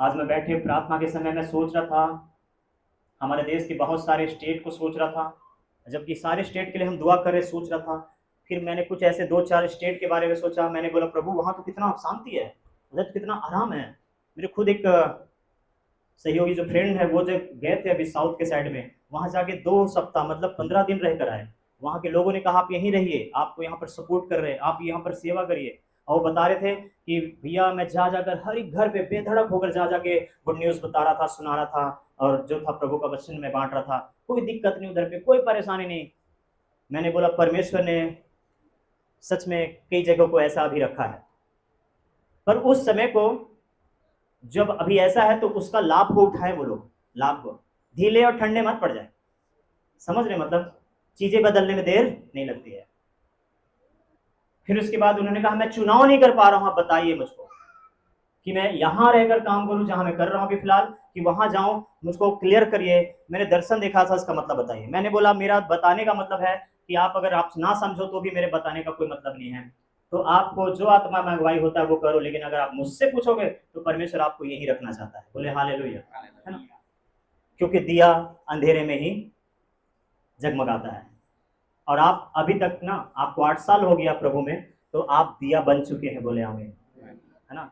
आज मैं बैठे प्रार्थना के समय में सोच रहा था, हमारे देश के बहुत सारे स्टेट को सोच रहा था, जबकि सारे स्टेट के लिए हम दुआ कर रहे, सोच रहा था। फिर मैंने कुछ ऐसे 2-4 स्टेट के बारे में सोचा। मैंने बोला प्रभु वहाँ तो कितना शांति है, उधर तो कितना आराम है। मेरे खुद एक सहयोगी जो फ्रेंड है वो जो गए थे अभी साउथ के साइड में, वहाँ जाके 2 सप्ताह मतलब 15 दिन रह कर आए। वहाँ के लोगों ने कहा आप यहीं रहिए, आपको यहाँ पर सपोर्ट कर रहे हैं, आप यहाँ पर सेवा करिए। और वो बता रहे थे कि भैया मैं जा जाकर हर एक घर पे बेधड़क होकर जा जाके गुड न्यूज़ बता रहा था, सुना रहा था, और जो था प्रभु का वचन में बांट रहा था। कोई दिक्कत नहीं उधर पे, कोई परेशानी नहीं। मैंने बोला परमेश्वर ने सच में कई जगहों को ऐसा भी रखा है, पर उस समय को जब अभी ऐसा है तो उसका लाभ को उठाए वो लोग, लाभ को, ढीले और ठंडे मत पड़ जाए। समझ रहे मतलब चीजें बदलने में देर नहीं लगती है। फिर उसके बाद उन्होंने कहा मैं चुनाव नहीं कर पा रहा हूं, आप बताइए मुझको कि मैं यहां रहकर काम करूं जहां मैं कर रहा हूं अभी फिलहाल, कि वहां जाऊं, मुझको क्लियर करिए। मैंने दर्शन देखा था, इसका मतलब बताइए। मैंने बोला मेरा बताने का मतलब है कि आप अगर आप ना समझो तो भी मेरे बताने का कोई मतलब नहीं है। तो आपको जो आत्मा में अगुवाई होता है वो करो, लेकिन अगर आप मुझसे पूछोगे तो परमेश्वर आपको यही रखना चाहता है। बोले हालेलुया, है ना? क्योंकि दिया अंधेरे में ही जगमगाता है। और आप अभी तक ना, आपको 8 साल हो गया प्रभु में, तो आप दिया बन चुके हैं। बोले आमीन, है ना?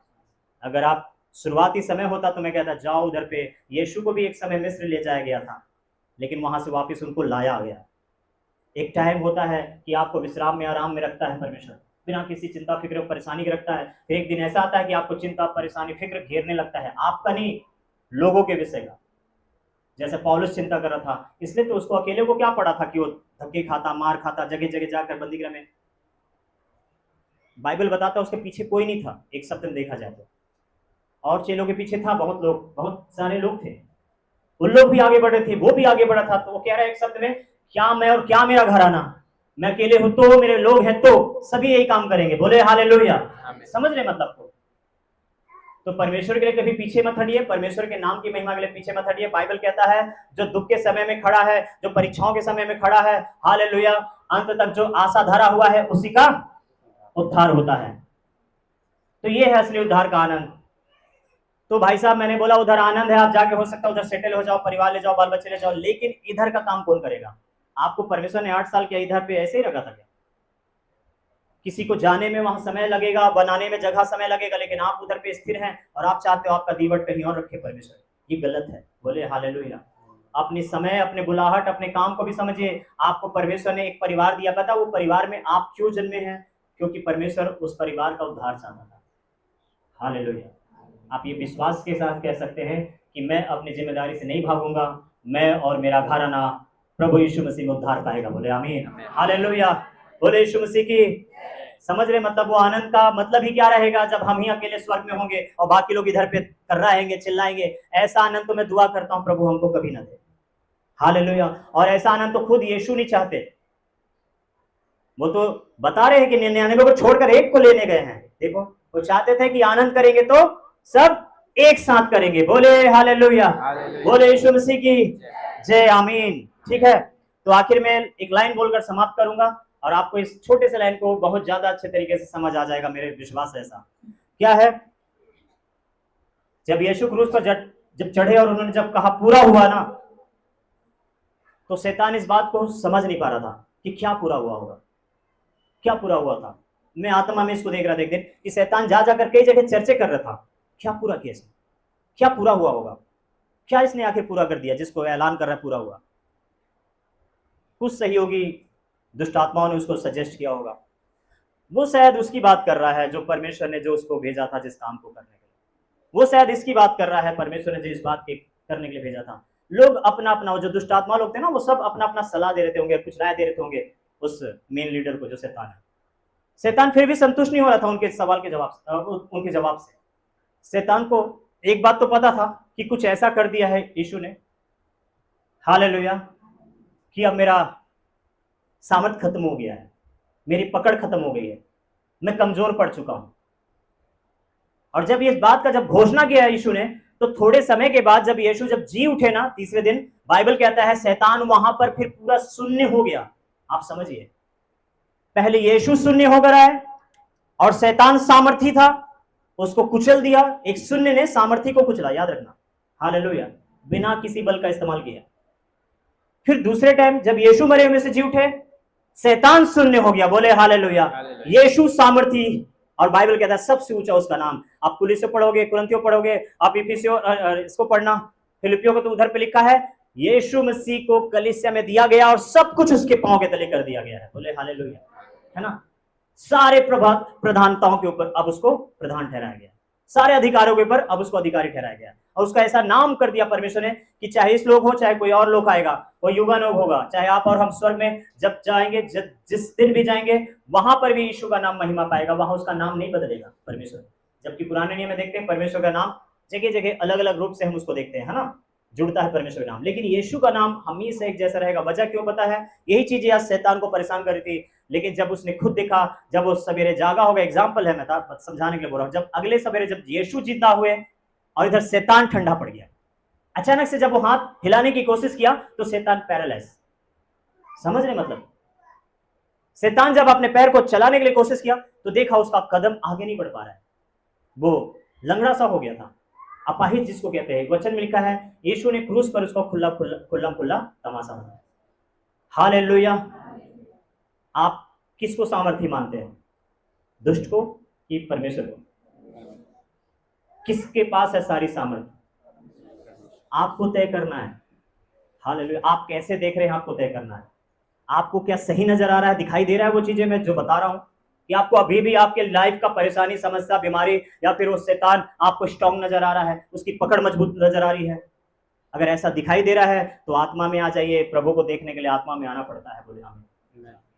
अगर आप शुरुआती समय होता तो मैं कहता जाओ उधर पे। यीशु को भी एक समय मिस्र ले जाया गया था, लेकिन वहां से वापस उनको लाया गया। एक टाइम होता है कि आपको विश्राम में, आराम में रखता है परमेश्वर, बिना किसी चिंता फिक्र परेशानी के रखता है। फिर एक दिन ऐसा आता है कि आपको चिंता परेशानी फिक्र घेरने लगता है, आपका नहीं, लोगों के विषय का। जैसे पौलुस चिंता कर रहा था, इसलिए तो उसको अकेले को क्या पड़ा था कि वो धक्के खाता, मार खाता, जगह जगह जाकर बंदीगृह में। बाइबल बताता है उसके पीछे कोई नहीं था, एक शब्द में देखा जाए तो। और चेलों के पीछे था बहुत लोग, बहुत सारे लोग थे, उन लोग भी आगे बढ़ रहे थे, वो भी आगे बढ़ा था। तो वो कह रहा है एक शब्द में, क्या मैं और क्या मेरा घराना, मैं अकेले हूं तो, मेरे लोग हैं तो, सभी यही काम करेंगे। बोले हालेलुया। समझ रहे मतलब को? तो परमेश्वर के लिए कभी पीछे मत हटिए, परमेश्वर के नाम की महिमा के लिए पीछे मत हटिए। बाइबल कहता है जो दुख के समय में खड़ा है, जो परीक्षाओं के समय में खड़ा है, हालेलुया, अंत तक जो आशा धरा हुआ है उसी का उद्धार होता है। तो ये है असली उद्धार का आनंद। तो भाई साहब मैंने बोला उधर आनंद है, आप जाके हो सकता है उधर सेटल हो जाओ, परिवार ले जाओ, बाल बच्चे ले जाओ, लेकिन इधर का काम कौन करेगा? आपको परमेश्वर ने 8 साल किया, इधर पे ऐसे ही रखा था क्या? किसी को जाने में वहां समय लगेगा, बनाने में जगह समय लगेगा, लेकिन आप उधर पे स्थिर हैं और आप चाहते हो आपका दीवट कहीं और रखे परमेश्वर। ये गलत है। बोले हालेलुया। अपनी समय, अपने बुलाहट, अपने काम को भी समझिए। आपको परमेश्वर ने एक परिवार दिया, पता वो परिवार में आप क्यों जन्मे हैं? क्योंकि परमेश्वर उस परिवार का उद्धार चाहता था। हालेलुया। आप ये विश्वास के साथ कह सकते हैं कि मैं अपनी जिम्मेदारी से नहीं भागूंगा, मैं और मेरा घराना प्रभु यीशु मसीह में उद्धार पाएगा। बोले आमीन, हालेलुया। बोले यीशु मसीह की। समझ रहे मतलब वो आनंद का मतलब ही क्या रहेगा जब हम ही अकेले स्वर्ग में होंगे और बाकी लोग इधर पे कर्राएंगे, चिल्लाएंगे। ऐसा आनंद तो मैं दुआ करता हूं प्रभु हमको कभी ना दे। हालेलुया। और ऐसा आनंद तो खुद यीशु नहीं चाहते। वो तो बता रहे हैं कि 99 को छोड़कर एक को लेने गए हैं। देखो वो चाहते थे कि आनंद करेंगे तो सब एक साथ करेंगे। बोले हालेलुया, बोले यीशु मसीह की जय, आमीन। ठीक है, तो आखिर में एक लाइन बोलकर समाप्त करूंगा और आपको इस छोटे से लाइन को बहुत ज्यादा अच्छे तरीके से समझ आ जाएगा, मेरे विश्वास ऐसा। क्या है? जब यीशु क्रूस पर जब चढ़े और उन्होंने जब कहा पूरा हुआ ना, तो शैतान इस बात को समझ नहीं पा रहा था कि क्या पूरा हुआ होगा, क्या पूरा हुआ था। मैं आत्मा में इसको देख रहा था एक दिन कि शैतान जा जाकर कई जगह चर्चे कर रहा था, क्या पूरा किया इसने, क्या पूरा हुआ होगा, क्या इसने आखिर पूरा कर दिया जिसको ऐलान कर रहा है पूरा हुआ। कुछ सहयोगी दुष्ट आत्माओं ने उसको सजेस्ट किया होगा, वो शायद उसकी बात कर रहा है जो परमेश्वर ने जो उसको भेजा था जिस काम को करने के लिए। वो शायद इसकी बात कर रहा है, परमेश्वर ने जो इस बात के करने के लिए भेजा था। लोग अपना अपना, जो दुष्ट आत्मा लोग थे ना, वो सब अपना अपना सलाह दे रहे होंगे, कुछ राय दे रहे होंगे उस मेन लीडर को जो शैतान है। शैतान फिर भी संतुष्ट नहीं हो रहा था उनके सवाल के जवाब से, उनके जवाब से। शैतान को एक बात तो पता था कि कुछ ऐसा कर दिया है यीशु ने, हालेलुया, कि अब मेरा सामर्थ खत्म हो गया है, मेरी पकड़ खत्म हो गई है, मैं कमजोर पड़ चुका हूं। और जब इस बात का जब घोषणा किया यीशु ने, तो थोड़े समय के बाद जब यीशु जब जी उठे ना तीसरे दिन, बाइबल कहता है शैतान वहां पर फिर पूरा शून्य हो गया। आप समझिए, पहले यीशु शून्य होकर आए और शैतान सामर्थी था, उसको कुचल दिया। एक शून्य ने सामर्थी को कुचला, याद रखना, हालेलुया, बिना किसी बल का इस्तेमाल किया। फिर दूसरे टाइम जब यीशु मरे हुए से जी उठे, शैतान शून्य हो गया, बोले हालेलुया। यीशु सामर्थी, और बाइबल कहता है सबसे ऊंचा उसका नाम। आप पुलिस से पढ़ोगे, कुरिन्थियों पढ़ोगे, आप इफिसियों इसको पढ़ना, फिलिपियों को, तो उधर पे लिखा है यीशु मसीह को कलीसिया में दिया गया और सब कुछ उसके पांव के तले कर दिया गया है, बोले हालेलुया, है ना। सारे प्रधानताओं के ऊपर अब उसको प्रधान ठहराया गया, सारे अधिकारों के ऊपर अब उसको अधिकारी ठहराया गया, और उसका ऐसा नाम कर दिया परमेश्वर ने कि चाहे इस लोग हो, चाहे कोई और लोग आएगा, कोई युगानोग होगा, चाहे आप और हम स्वर्ग में जब जाएंगे, जिस दिन भी जाएंगे, वहां पर भी यीशु का नाम महिमा पाएगा, वहां उसका नाम नहीं बदलेगा परमेश्वर। जबकि पुराने नियम में देखते हैं परमेश्वर का नाम जगह जगह अलग अलग रूप से हम उसको देखते हैं, है ना, जुड़ता है परमेश्वर का नाम, लेकिन यीशु का नाम हमेशा एक जैसा रहेगा। वजह क्यों पता है? यही चीजें आज शैतान को परेशान कर रही थी, लेकिन जब उसने खुद देखा, जब वो सवेरे जागा होगा, एग्जाम्पल है, मैं समझाने के लिए बोल रहा हूं, जब अगले सवेरे जब यीशु जिंदा हुए और इधर शैतान ठंडा पड़ गया, अचानक से जब वो हाथ हिलाने की कोशिश किया तो शैतान पैरालाइज, समझ रहे मतलब, शैतान जब अपने पैर को चलाने के लिए कोशिश किया तो देखा उसका कदम आगे नहीं बढ़ पा रहा है, वो लंगड़ा सा हो गया था, अपाहिज जिसको कहते हैं। वचन में लिखा है यीशु ने क्रूस पर उसको खुला तमाशा बनाया। हालेलुया। आप किसको सामर्थी मानते हैं, दुष्ट को कि परमेश्वर को? किसके पास है सारी सामर्थ्य? आपको तय करना है। हालेलुया। आप कैसे देख रहे हैं, आपको तय करना है। आपको क्या सही नजर आ रहा है, दिखाई दे रहा है वो चीजें मैं जो बता रहा हूं, कि आपको अभी भी आपके लाइफ का परेशानी, समस्या, बीमारी, या फिर वो शैतान आपको स्ट्रांग नजर आ रहा है, उसकी पकड़ मजबूत नजर आ रही है? अगर ऐसा दिखाई दे रहा है तो आत्मा में आ जाइए। प्रभु को देखने के लिए आत्मा में आना पड़ता है, बोले आमीन।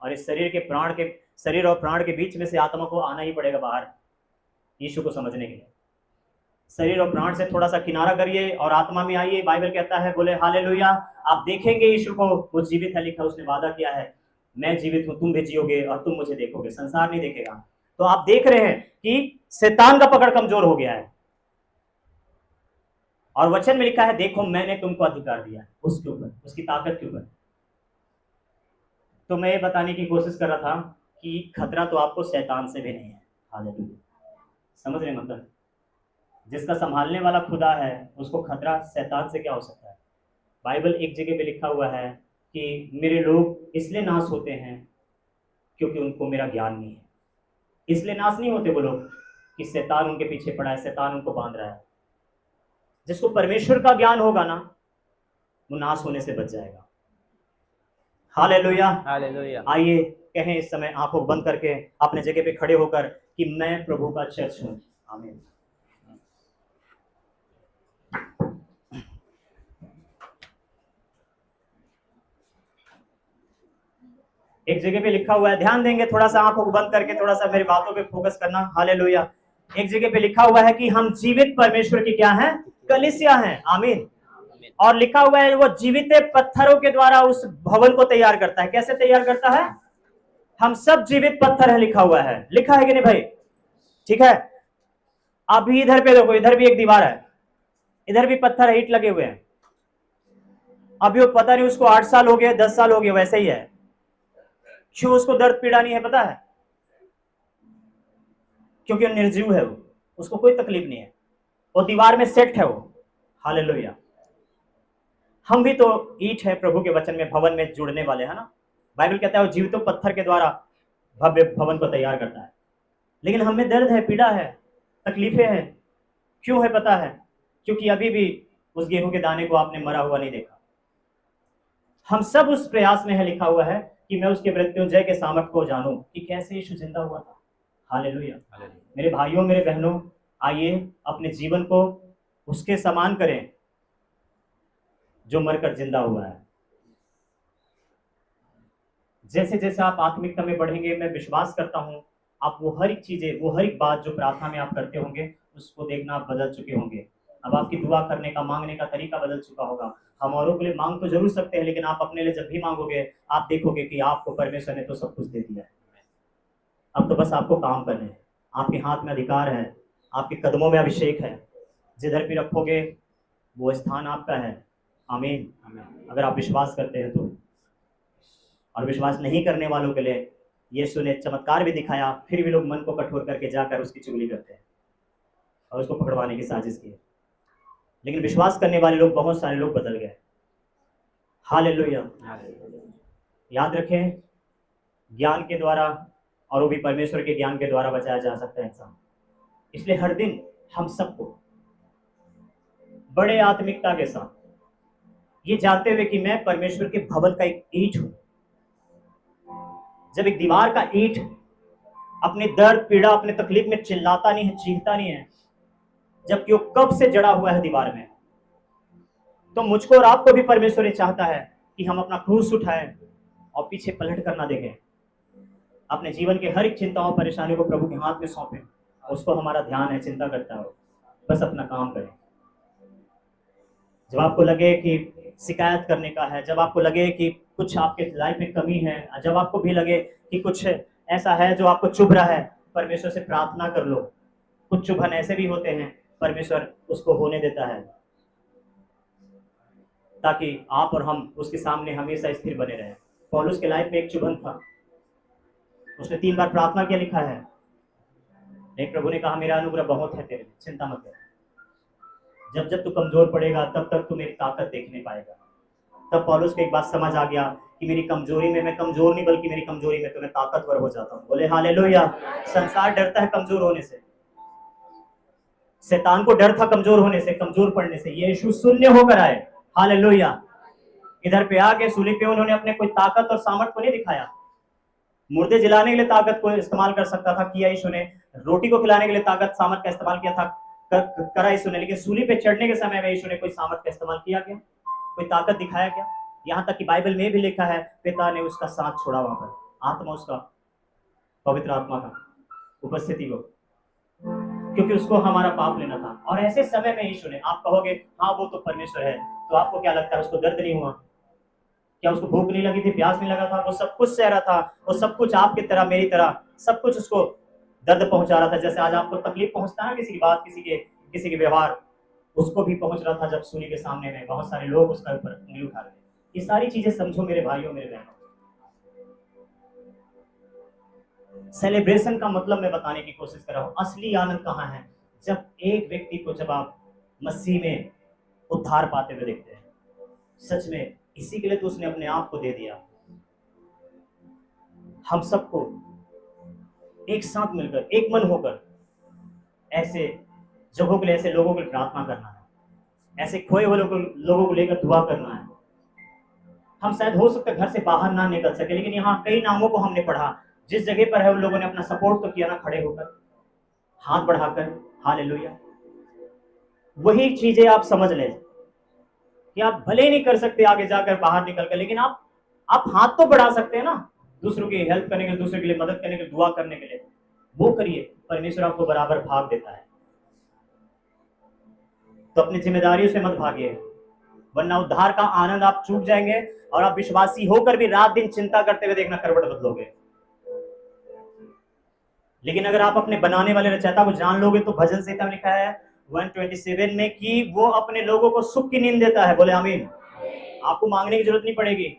और इस शरीर और प्राण के बीच में से आत्मा को आना ही पड़ेगा बाहर, यीशु को समझने के लिए। शरीर और प्राण से थोड़ा सा किनारा करिए और आत्मा में आइए। बाइबल कहता है, बोले हालेलुया, आप देखेंगे यीशु को, वो जीवित है, लिखा, उसने वादा किया है, मैं जीवित हूं, तुम भी जियोगे और तुम मुझे देखोगे, संसार नहीं देखेगा। तो आप देख रहे हैं कि शैतान का पकड़ कमजोर हो गया है, और वचन में लिखा है, देखो मैंने तुमको अधिकार दिया उसके ऊपर, उसकी ताकत के ऊपर। तो मैं ये बताने की कोशिश कर रहा था कि खतरा तो आपको शैतान से भी नहीं है। हालेलुया, समझ रहे मतलब, जिसका संभालने वाला खुदा है उसको खतरा शैतान से क्या हो सकता है? बाइबल एक जगह पे लिखा हुआ है कि मेरे लोग इसलिए नाश होते हैं क्योंकि उनको मेरा ज्ञान नहीं है। इसलिए नाश नहीं होते वो लोग कि शैतान उनके पीछे पड़ा है, शैतान उनको बांध रहा है। जिसको परमेश्वर का ज्ञान होगा ना, वो नाश होने से बच जाएगा। Hallelujah, hallelujah. आइए कहें इस समय आंखों बंद करके अपने जगह पे खड़े होकर कि मैं प्रभु का चर्च हूं। आमीन। एक जगह पे लिखा हुआ है, ध्यान देंगे, थोड़ा सा आंखों को बंद करके थोड़ा सा मेरी बातों पे फोकस करना। हालेलुया। एक जगह पे लिखा हुआ है कि हम जीवित परमेश्वर की क्या हैं? कलीसिया हैं। आमीन। और लिखा हुआ है वो जीवित पत्थरों के द्वारा उस भवन को तैयार करता है। कैसे तैयार करता है? हम सब जीवित पत्थर है, लिखा हुआ है, लिखा है कि नहीं भाई? ठीक है। अभी इधर पे देखो, इधर भी एक दीवार है, इधर भी पत्थर है, ईंट लगे हुए हैं। अभी वो पता नहीं उसको 8 साल हो गए, 10 साल हो गए, वैसे ही है। क्यों उसको दर्द पीड़ा नहीं है पता है? क्योंकि वो निर्जीव है, वो उसको कोई तकलीफ नहीं है, वो दीवार में सेट है वो। हालेलुया। हम भी तो ईंट है प्रभु के वचन में, भवन में जुड़ने वाले, है ना। बाइबल कहता है वो जीवित पत्थर के द्वारा भव्य भवन को तैयार करता है। लेकिन हमें दर्द है, पीड़ा है, तकलीफें हैं। क्यों है पता है? क्योंकि अभी भी उस गेहूं के दाने को आपने मरा हुआ नहीं देखा। हम सब उस प्रयास में है, लिखा हुआ है कि मैं उसके मृत्युंजय के सामर्थ्य को जानूं कि कैसे यीशु जिंदा हुआ था। हालेलुया। मेरे भाइयों, मेरे बहनों, आइए अपने जीवन को उसके समान करें जो मरकर जिंदा हुआ है। जैसे जैसे आप आत्मिकता में बढ़ेंगे, मैं विश्वास करता हूं आप वो हर एक चीजें, वो हर एक बात जो प्रार्थना में आप करते होंगे, उसको देखना आप बदल चुके होंगे। अब आपकी दुआ करने का, मांगने का तरीका बदल चुका होगा। हम औरों के लिए मांग तो जरूर सकते हैं, लेकिन आप अपने लिए जब भी मांगोगे, आप देखोगे कि आपको परमेश्वर ने तो सब कुछ दे दिया है। अब तो बस आपको काम करने हैं। आपके हाथ में अधिकार है, आपके कदमों में अभिषेक है। जिधर भी रखोगे वो स्थान आपका है। आमीन। अगर आप विश्वास करते हैं तो। और विश्वास नहीं करने वालों के लिए यीशु ने चमत्कार भी दिखाया, फिर भी लोग मन को कठोर करके जाकर उसकी चुगली करते हैं। और उसको पकड़वाने की साजिश की। लेकिन विश्वास करने वाले लोग, बहुत सारे लोग बदल गए। हालेलुया। याद रखें, ज्ञान के द्वारा, और वो भी परमेश्वर के ज्ञान के द्वारा बचाया जा सकता है इंसान। इसलिए हर दिन हम सबको बड़े आत्मिकता के साथ, ये जानते हुए कि मैं परमेश्वर के भवन का एक ईंट हूं। जब एक दीवार का ईंट अपने दर्द, पीड़ा, अपने तकलीफ में चिल्लाता नहीं है, चीखता नहीं है, जबकि वो कब से जड़ा हुआ है दीवार में, तो मुझको और आपको भी परमेश्वर ये चाहता है कि हम अपना क्रूस उठाएं और पीछे पलट कर ना देखें। अपने जीवन के हर एक चिंताओं, परेशानियों को प्रभु के हाथ में सौंपें। उसको हमारा ध्यान है, चिंता करता हो, बस अपना काम करें। जब आपको लगे कि शिकायत करने का है, जब आपको लगे कि कुछ आपके लाइफ में कमी है, जब आपको भी लगे कि कुछ ऐसा है जो आपको चुभ रहा है, परमेश्वर से प्रार्थना कर लो। कुछ चुभन ऐसे भी होते हैं, परमेश्वर उसको होने देता है ताकि आप और हम उसके सामने हमेशा स्थिर बने रहें। पौलुस के लाइफ में एक चुभन था, उसने 3 बार प्रार्थना किया, लिखा है, लेकिन प्रभु ने कहा मेरा अनुग्रह बहुत है तेरे लिए, चिंता मत कर। जब जब तू कमजोर पड़ेगा तब तक तू मेरी ताकत देखने पाएगा। तब पौलुस को एक बात समझ आ गया कि मेरी कमजोरी में मैं कमजोर नहीं, बल्कि मेरी कमजोरी में तो मैं ताकतवर हो जाता हूँ। बोले हालेलुया। संसार डरता है कमजोर होने से, शैतान को डर था कमजोर होने से, कमजोर पड़ने से। यीशु शून्य होकर आए, हालेलुया। इधर पे आके सूली पे उन्होंने अपने कोई ताकत और सामर्थ को नहीं दिखाया। मुर्दे जलाने के लिए ताकत को इस्तेमाल कर सकता था, किया यीशु ने। रोटी को खिलाने के लिए ताकत, सामर्थ का इस्तेमाल किया था, करा यीशु ने। लेकिन सूली पे चढ़ने के समय में यीशु ने कोई सामर्थ का इस्तेमाल किया क्या? कोई ताकत दिखाया क्या? यहाँ तक कि बाइबल में भी लिखा है, पिता ने उसका साथ छोड़ा वहां पर, आत्मा उसका, पवित्र आत्मा का उपस्थिति को, क्योंकि उसको हमारा पाप लेना था। और ऐसे समय में यीशु ने, आप कहोगे हाँ वो तो परमेश्वर है, तो आपको क्या लगता है उसको दर्द नहीं हुआ? क्या उसको भूख नहीं लगी थी, प्यास नहीं लगा था? वो सब कुछ सह रहा था, वो सब कुछ आपकी तरह, मेरी तरह, सब कुछ उसको दर्द पहुंचा रहा था। जैसे आज आपको तकलीफ पहुंचता है किसी की बात, किसी के व्यवहार, उसको भी पहुंच रहा था जब सूली के सामने में बहुत सारे लोग उसका ऊपर उंगली उठा रहे थे। ये सारी चीजें समझो मेरे भाइयों, मेरे बहनों। सेलिब्रेशन का मतलब मैं बताने की कोशिश कर रहा हूं। असली आनंद कहाँ है? जब एक व्यक्ति को, जब आप मसीह में उद्धार पाते हुए देखते हैं, सच में इसी के लिए तो उसने अपने आप को दे दिया। हम सबको एक साथ मिलकर, एक मन होकर ऐसे जगहों के लिए, ऐसे लोगों के लिए प्रार्थना करना है, ऐसे खोए हुए लोगों को लेकर दुआ करना है। हम शायद हो सकता है घर से बाहर ना निकल सके, लेकिन यहाँ कई नामों को हमने पढ़ा, जिस जगह पर है उन लोगों ने अपना सपोर्ट तो किया ना, खड़े होकर, हाथ बढ़ाकर, हालेलुया। वही चीजें आप समझ लें कि आप भले नहीं कर सकते आगे जाकर बाहर निकल कर, लेकिन आप हाथ तो बढ़ा सकते हैं ना, दूसरों की हेल्प करने के लिए, दूसरे के लिए मदद करने के लिए, दुआ करने के लिए। वो करिए, परमेश्वर आपको बराबर भाग देता है। तो अपनी जिम्मेदारियों से मत भागिए, वरना उद्धार का आनंद आप चूक जाएंगे और आप विश्वासी होकर भी रात दिन चिंता करते हुए देखना करवट बदलोगे। लेकिन अगर आप अपने बनाने वाले रचयिता को जान लोगे, तो भजन संहिता में लिखा है 127 में कि वो अपने लोगों को सुख की नींद देता है। बोले आमीन। आपको मांगने की जरूरत नहीं पड़ेगी,